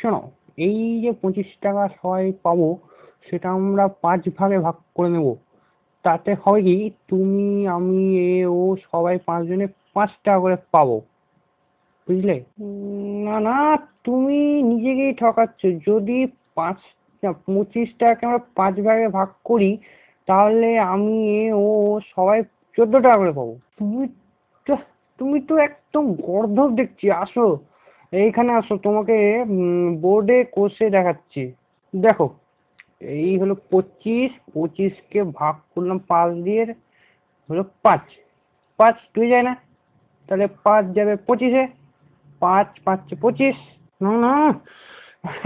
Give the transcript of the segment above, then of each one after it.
শোনো, এই যে 25 টাকা সবাই পাবো, সেটা আমরা 5 ভাগে ভাগ করে নেব। তাতে হবে কি, তুমি আমি এ ও সবাই 5 জনে 5 টাকা করে পাবো, বুঝলে? না না, তুমি নিজেকেই ঠকাচ্ছ। যদি পাঁচ 25 টাকাকে আমরা 5 ভাগে ভাগ করি, তাহলে আমি এ ও সবাই 14 টাকা করে পাবো। তো তুমি তো একদম গর্দভ দেখছি। আসো, এইখানে আসো, তোমাকে বোর্ডে কষে দেখাচ্ছি। দেখো, এই হলো 25, 25কে ভাগ করলাম 5 দিয়ে, হলো 5। 5 2 যায় না, তাহলে 5 যাবে 25-এ। 5 5 25। না না,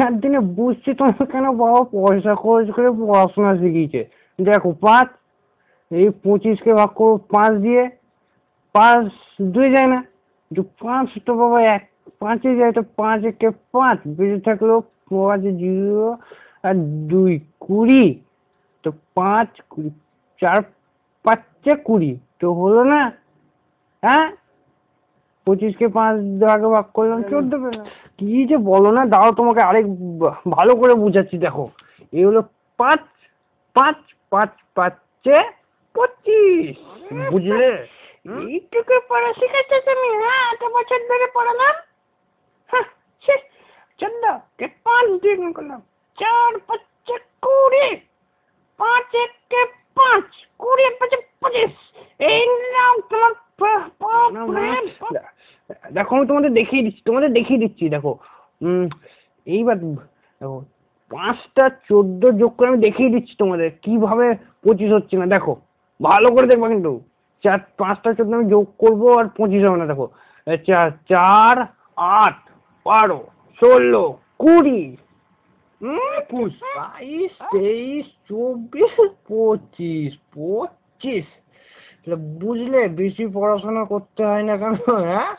একদিনে বুঝছি তোমার কেন বাবা পয়সা খরচ করে পড়াশোনা শিখিয়েছে। দেখো, 5, এই 25কে ভাগ করবো 5 দিয়ে, 5 2 যায় না, 5 তো বাবা 5-এ যায়, তো 5 একে 5 বেঁচে থাকলো 5 0 আর 2 20। তো 5 20, 4 5 20, তো হলো না? হ্যাঁ, 25কে 5 ভাগে ভাগ করলাম 14 পেলাম। কি যে বলো না, দাও তোমাকে আরেক ভালো করে বুঝাচ্ছি। দেখো, এই হলো 5, 5 5 5-এ 25, বুঝলে? এইটুকু পড়া শিখেছো তুমি? হ্যাঁ, এত বছর ধরে পড়ালাম। হ্যাঁ, 14কে 5 দিয়ে গুণ করলাম, 4 5 20, 5 1 5, 20 5 25। এই নাও তোমার দেখো, আমি তোমাদের দেখিয়ে দিচ্ছি। দেখো, এইবার দেখো, 5টা 14 যোগ করে আমি দেখিয়ে দিচ্ছি তোমাদের কিভাবে 25 হচ্ছে না। দেখো, ভালো করে দেখবা কিন্তু। 5টা 14 আমি যোগ করবো আর 25 হবে না। দেখো, 4 4 8 12 16 20 21 22 23 24 25 25। বুঝলে, বেশি পড়াশোনা করতে হয় না কেন? হ্যাঁ,